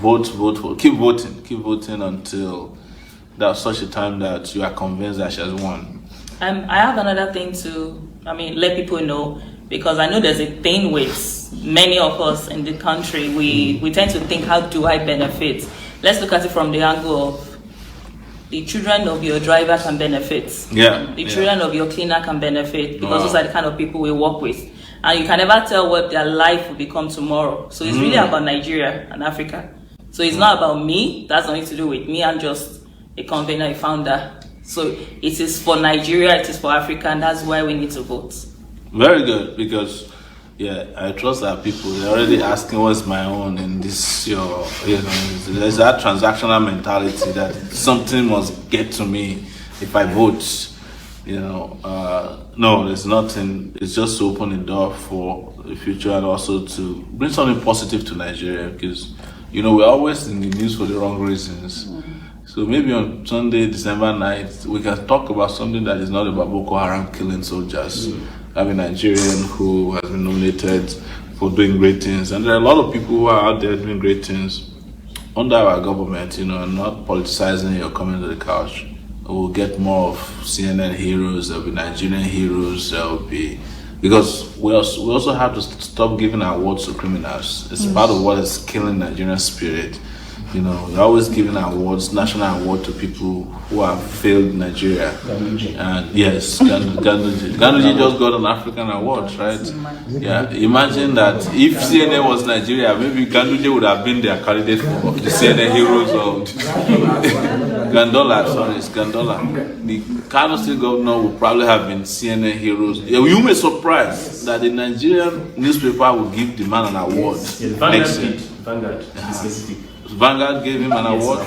Vote. Keep voting until there's such a time that you are convinced that she has won. I have another thing to, let people know, because I know there's a thing with many of us in the country. We tend to think, how do I benefit? Let's look at it from the angle of the children of your driver can benefit. Yeah. The children of your cleaner can benefit, because Wow. those are the kind of people we work with. And you can never tell what their life will become tomorrow. So it's really about Nigeria and Africa. So it's not about me. That's nothing to do with me. I'm just a convener, a founder. So it is for Nigeria, it is for Africa, and that's why we need to vote. Very good, because I trust that people, they're already asking what's my own in this there's that transactional mentality that something must get to me if I vote. No, there's nothing. It's just to open the door for the future and also to bring something positive to Nigeria, because we're always in the news for the wrong reasons. So maybe on Sunday, December 9th, we can talk about something that is not about Boko Haram killing soldiers. I have a Nigerian who has been nominated for doing great things. And there are a lot of people who are out there doing great things under our government, and not politicizing or coming to the couch. We'll get more of CNN heroes, there'll be Nigerian heroes, there'll be... Because we also have to stop giving awards to criminals. It's part of what is killing Nigerian spirit. We're always giving awards, national award to people who have failed Nigeria. And yes, Ganduje just got an African award, right? Yeah, imagine that if CNN was Nigeria, maybe Ganduje would have been their candidate for the CNN heroes of Gandola. It's Gandola. The Kano State governor would probably have been CNN heroes. You may be surprised that the Nigerian newspaper will give the man an award next year. Vanguard, specific. Vanguard gave him an award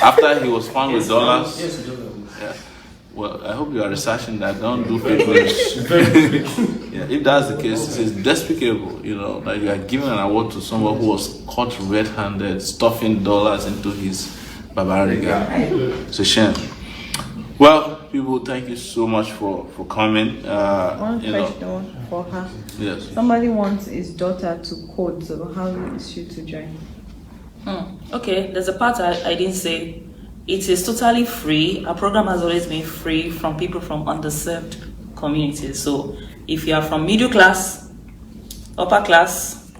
after he was found with dollars. Yes, $1. Yeah. Well, I hope you are researching that. Don't do fake news. Yeah, if that's the case, it's despicable. That you are giving an award to someone who was caught red-handed stuffing dollars into his barbariga. It's a shame. Well, people, thank you so much for coming. One question for her. Yes. Somebody wants his daughter to code, so how is she to join? Okay, there's a part I didn't say. It is totally free. Our program has always been free from people from underserved communities. So if you are from middle class, upper class,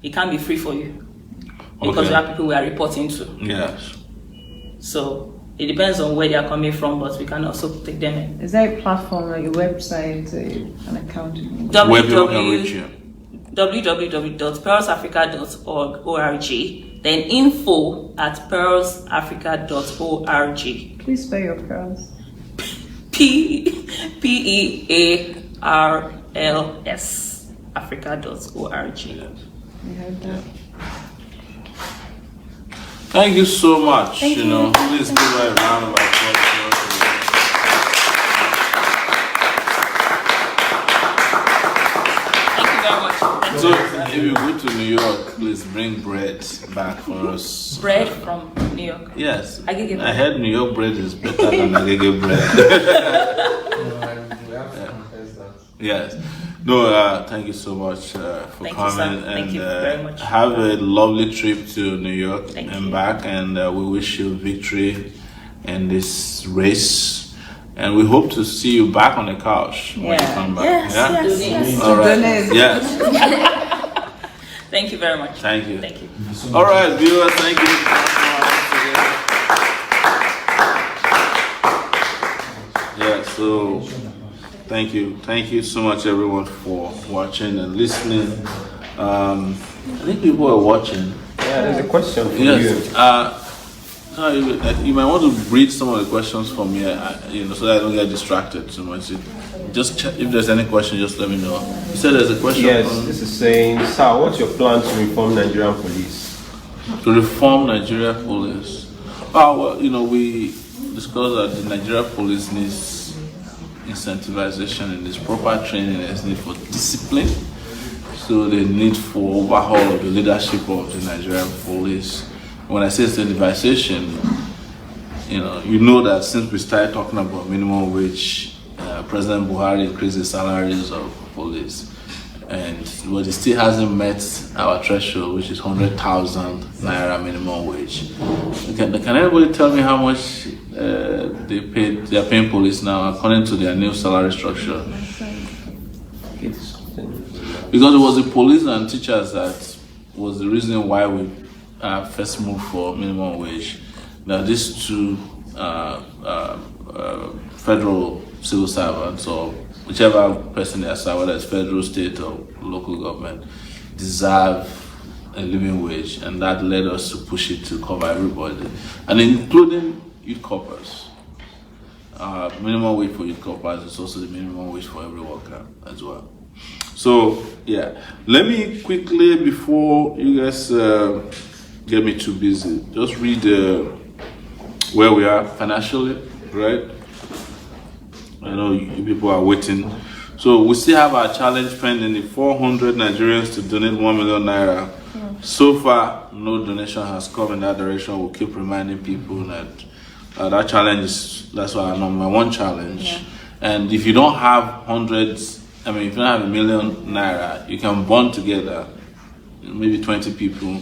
it can be free for you. Because we have people we are reporting to. Yes. So it depends on where they are coming from, but we can also take them in. Is there a platform, like a website, an account? Where people can reach you. www.pearlsafrica.org, then info@pearlsafrica.org. Please spell your pearls. PEARLS Africa.org. You heard that? Thank you so much. Thank you. Please give her a round of applause. So, if you go to New York, please bring bread back for us. Bread from New York. Yes. Agege bread. I heard New York bread is better than Agege bread. Yes. No, thank you so much for Thank you, coming. sir. And Thank you very much. have a lovely trip to New York Thank and you. back. And we wish you victory in this race. And we hope to see you back on the couch when you come back. Yes, yeah? yes. All right. Yes. Thank you very much. Thank you. Thank you. All right, viewers, thank you. Yeah, so thank you so much, everyone, for watching and listening. I think people are watching. Yeah, there's a question for Yes. you. You might want to read some of the questions from here, so that I don't get distracted too much. Just check, if there's any question, just let me know. You said there's a question. Yes, this is saying, sir, what's your plan to reform Nigerian police? To reform Nigeria police. Well, we discussed that the Nigeria police needs incentivization and this proper training. There's need for discipline. So the need for overhaul of the leadership of the Nigerian police. When I say incentivization, you know that since we started talking about minimum wage, President Buhari increased the salaries of police, but it still hasn't met our threshold, which is 100,000 naira minimum wage. Can anybody tell me how much they are paying police now according to their new salary structure? Because it was the police and teachers that was the reason why we first moved for minimum wage. Now these two federal civil servants, or whichever person they are, whether it's federal, state, or local government, deserve a living wage, and that led us to push it to cover everybody, and including youth corpers. Minimum wage for youth corpers is also the minimum wage for every worker as well. So yeah, let me quickly, before you guys get me too busy, just read where we are financially, right? I know you people are waiting. So we still have our challenge pending, the 400 Nigerians to donate 1 million naira. So far, no donation has come in that direction. We'll keep reminding people that that challenge that's our number one challenge. Yeah. And if you don't have hundreds, if you don't have 1 million naira, you can bond together, maybe 20 people,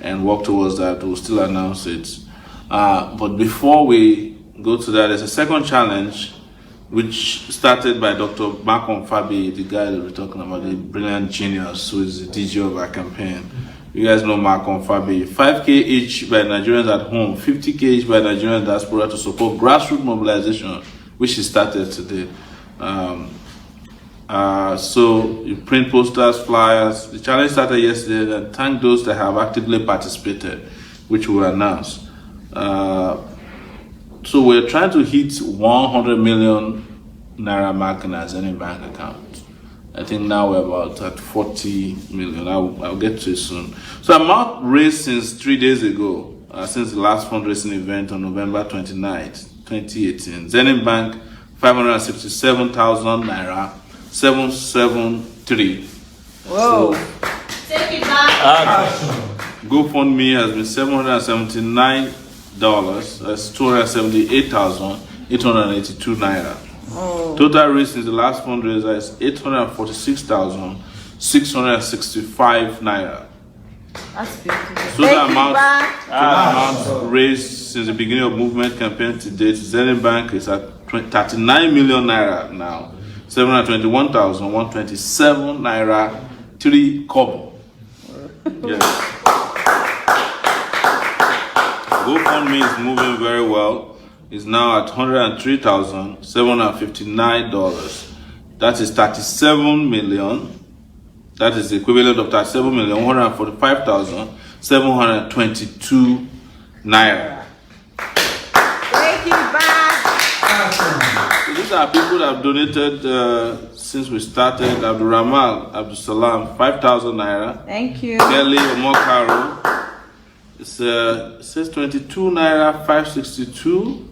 and work towards that. We'll still announce it. But before we go to that, there's a second challenge, which started by Dr. Malcolm Fabi, the guy that we're talking about, the brilliant genius who is the Deji of our campaign. You guys know Malcolm Fabi. 5K each by Nigerians at home, 50K each by Nigerian diaspora to support grassroots mobilization, which he started today. So you print posters, flyers. The challenge started yesterday, and thank those that have actively participated, which we will announce. So we're trying to hit 100 million naira mark in our Zenith bank account. I think now we're about at 40 million. I'll get to it soon. So amount raised since 3 days ago, since the last fundraising event on November 29th, 2018. Zenith Bank, 567,000 naira, 773. Whoa. So, GoFundMe has been $779. That's 278,882 naira. Oh. Total raised since the last fundraiser is 846,665 naira. That's beautiful. So the amount raised since the beginning of movement campaign to date, Zenith Bank is at 39 million naira now. 721,127 naira, 3 kobo. Yes. GoFundMe is moving very well. It's now at $103,759. That is 37,000,000 That is the equivalent of 37,145,722 naira. Take it back. So these are people that have donated since we started. Abdurrahman Abdusalam, 5,000 naira. Thank you. Kelly Omokaro, it says 22 naira 562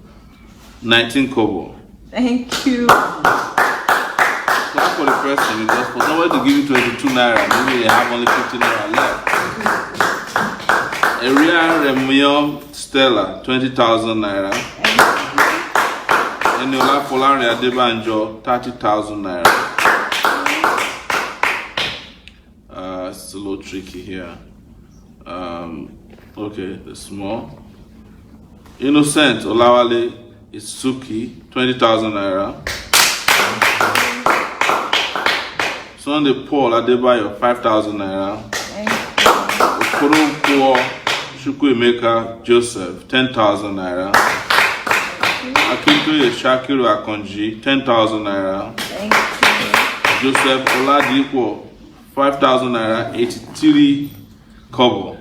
19 kobo. Thank you. Clap for the person, because for somebody to give you 22 naira, maybe they have only 15 naira left. Eria Remion Stella, 20,000 naira. Eniola Polari Adebanjo, 30,000 naira. It's a little tricky here. Okay, the small. Innocent Olawale Isuki, 20,000 naira. Sunday Paul Adebayo, 5,000 naira. Okoro Chukwuemeka Joseph, 10,000 naira. Akintoye Shakiru Akonji, 10,000 naira. Joseph Oladipo, 5,000 naira, 83 kobo.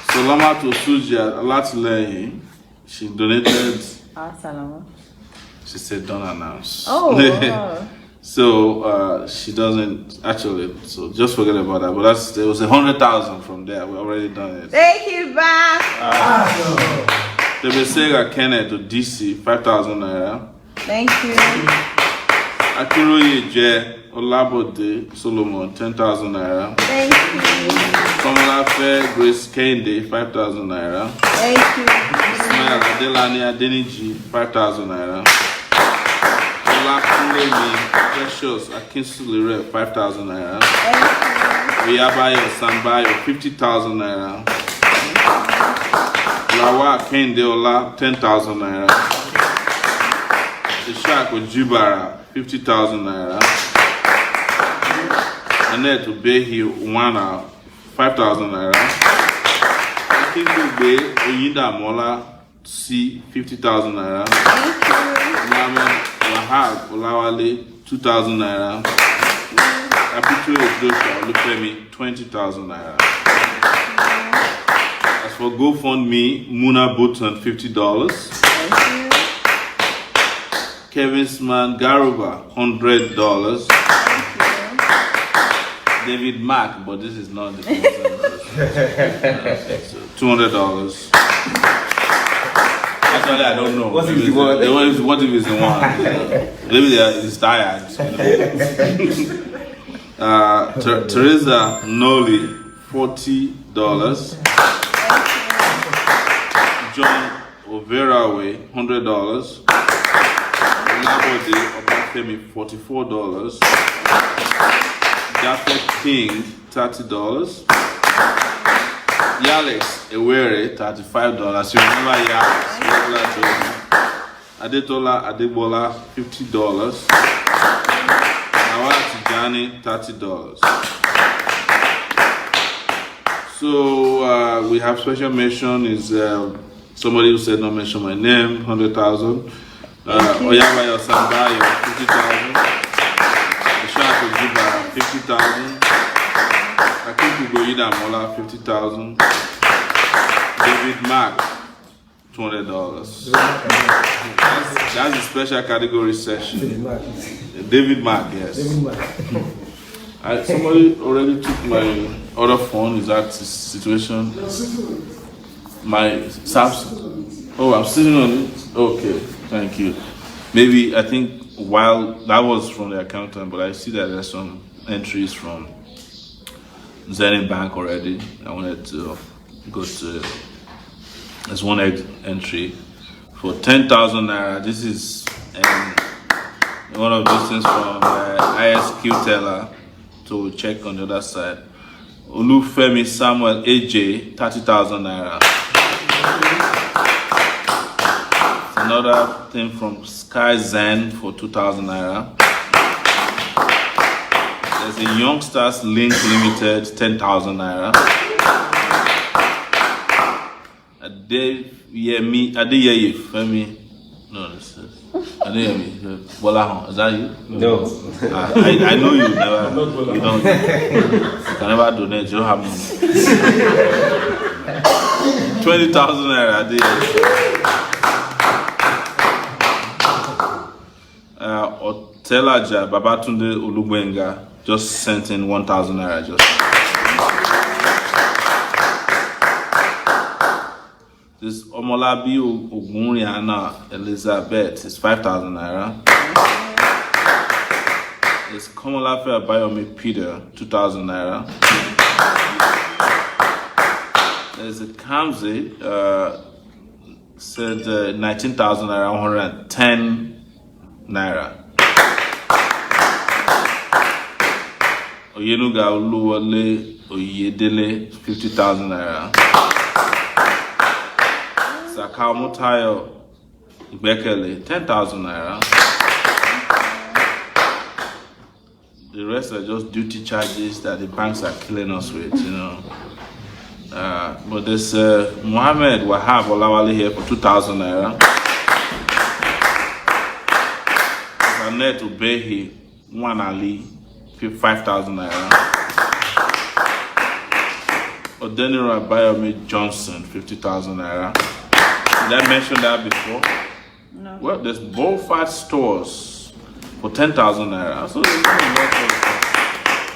Solama Tosuja Alatilehi, she donated. She said, don't announce. Oh, wow. So she doesn't actually. So just forget about that. But there was 100,000 from there. We already done it. Take it back. Tebesega Kenneth to DC, 5,000 naira. Thank you. Akiroye Je Olabode Solomon, 10,000 naira. Thank you. Kamala Fair Grace Kende, 5,000 naira. Thank you. Ismail Adelani Adeniji, 5,000 naira. Olakunlemi Precious Akinsulire, 5,000 naira. Oyabayo Sambayo, 50,000 naira. Lawa Kende Ola, 10,000 naira. Ishaq Ojibara, 50,000 naira. Annette Ubehi Wana, 5,000 naira. Akindube Oyinda Mola C, 50,000 naira. Mohammed Wahab Olawale, 2,000 naira. Abisoye Joshua Olufemi, 20,000 naira. As for GoFundMe, Muna Button, $50. Kevin Sman Garuba, $100. David Mack, but this is not the $200. Actually, I don't know. What if it's one? Maybe he's tired. Teresa Noli, $40. John Overawe, $100. Labode Obafemi, $44. Japhet King, $30. Yalex Ewere, $35. You remember Yalex? Adetola Adebola, $50. Nawala Tijani, $30. So we have special mention is somebody who said not mention my name, 100,000. Oyabayo Sambayo, 50,000. Ishaq Ojibara, 50,000. Akiku Goyida Mola, 50,000. David Mack, $200. That's the special category session. David Mack, yes. Somebody already took my other phone. Is that the situation? My Samsung. Oh, I'm sitting on it. Okay, thank you. Maybe I think while that was from the accountant, but I see that there's some entries from Zenith Bank already. I wanted to go to. There's one entry for 10,000 naira. This is one of those things from ISQ teller. So we'll check on the other side. Olufemi Samuel AJ, 30,000 naira. Another thing from Sky Zen for 2,000 naira. There's a Youngsters Link Limited, 10,000 naira. Adeyeye Femi, No, this is. I didn't hear me. Bola, is that you? No. I know you never. You don't. You can never donate. You don't have money. 20,000 naira a day. Otelaja Babatunde Olugbenga just sent in 1,000 naira. Just. This Omolabi Ogunriana Elizabeth is 5,000 naira. This Komolafe Abayomi Peter 2,000 naira. There's a Kamzi said 19,000 naira, 110 naira. Oyenuga Oluwole Oyedele 50,000 naira. Sakamutayo Ibekele 10,000 naira. The rest are just duty charges that the banks are killing us with, you know. But there's Mohammed Wahab Olawale here for 2,000 naira. Annette Ubehi Mwanali 5,000 naira. Odeniro Abayomi Johnson 50,000 naira. Did I mention that before? No. Well, there's Bolfat stores for 10,000 naira. So there's not a lot of,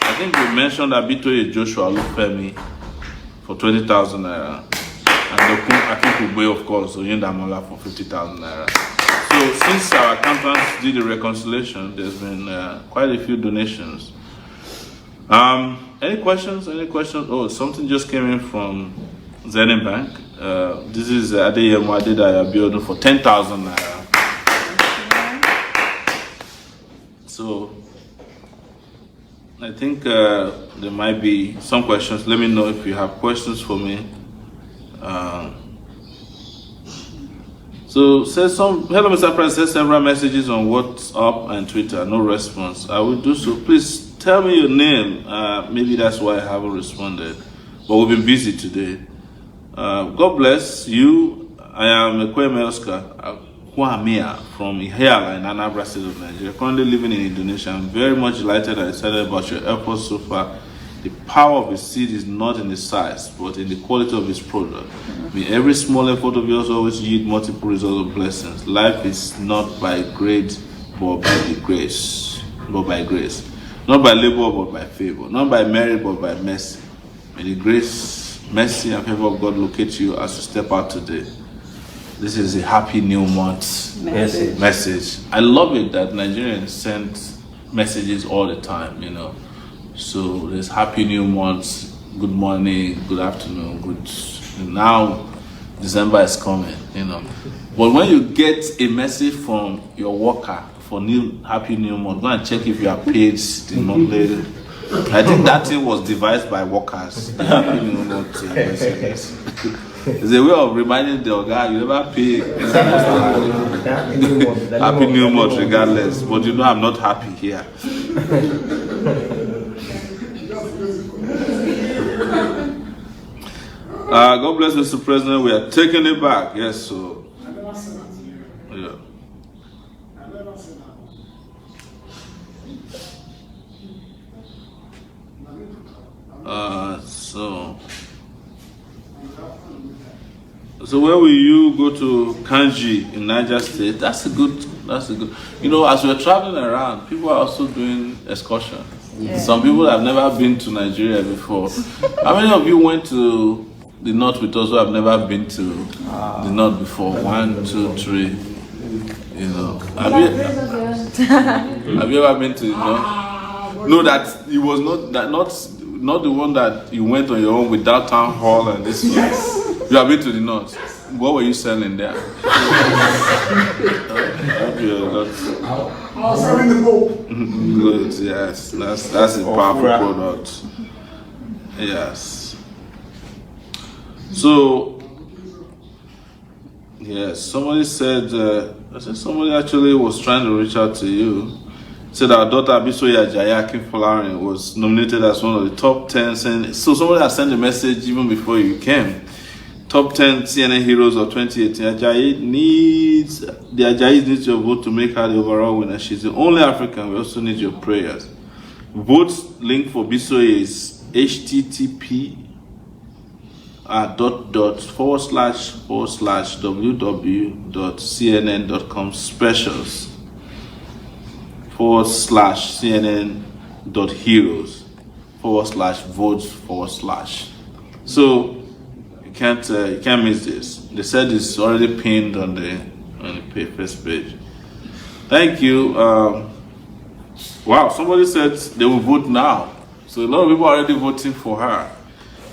I think we mentioned Abisoye Joshua Lufemi for 20,000 naira. And Dokun Akikube, of course, Oyindamola for 50,000 naira. So since our accountants did the reconciliation, there's been quite a few donations. Any questions? Any questions? Oh, something just came in from Zenith Bank. This is Adeyemo Adedayo for 10,000 naira. So I think there might be some questions. Let me know if you have questions for me. So says hello Mr. President, says several messages on WhatsApp and Twitter, no response. I will do so. Please tell me your name. Maybe that's why I haven't responded. But we've been busy today. God bless you. I am Ekweme Oscar Kwamia from Ihiala in Anambra State of Nigeria, currently living in Indonesia. I'm very much delighted and excited about your efforts so far. The power of a seed is not in the size, but in the quality of its product. May every small effort of yours always yield multiple results of blessings. Life is not by grade, but by the grace. But by grace. Not by labor, but by favor. Not by merit, but by mercy. May the grace, mercy, and favor of God locate you as you step out today. This is a happy new month message. I love it that Nigerians send messages all the time, you know. So there's happy new month, good morning, good afternoon, good. Now December is coming, you know. But when you get a message from your worker for happy new month, go and check if you are paid the monthly. I think that thing was devised by workers. The happy new month messages. It's a way of reminding the guy you never pay. Happy new month regardless, but you know I'm not happy here. God bless Mr. President. We are taking it back. Yes, so. Yeah. So where will you go to Kanji in Niger State? That's a good. You know, as we're traveling around, people are also doing excursion. Yeah. Some people have never been to Nigeria before. How many of you went to the north with us who have never been to the north before? 1, 2, 3. You know, have you ever been to the north? No, that it was not the one that you went on your own without town hall and this place. You have been to the north. What were you selling there? I was selling the boat. Good, yes. That's a powerful product. Yes. So, yes, somebody said, somebody actually was trying to reach out to you. Said our daughter Abisoye Ajayi Akinfolarin was nominated as one of the top 10. So somebody has sent a message even before you came, Top 10 CNN heroes of 2018. Ajayi needs your vote to make her the overall winner. She's the only African. We also need your prayers. Vote link for Abisoye is http://www.cnn.com/specials/votes/. So you can't miss this. They said it's already pinned on the first page. Thank you. Wow, somebody said they will vote now. So a lot of people are already voting for her.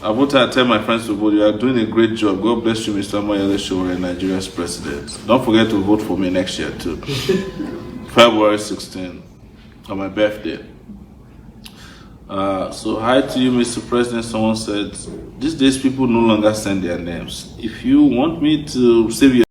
I tell my friends to vote. You are doing a great job. God bless you, Mr. Moyele Sowore, Nigeria's president. Don't forget to vote for me next year too. February 16th, on my birthday. So hi to you, Mr. President. Someone said, these days people no longer send their names. If you want me to save your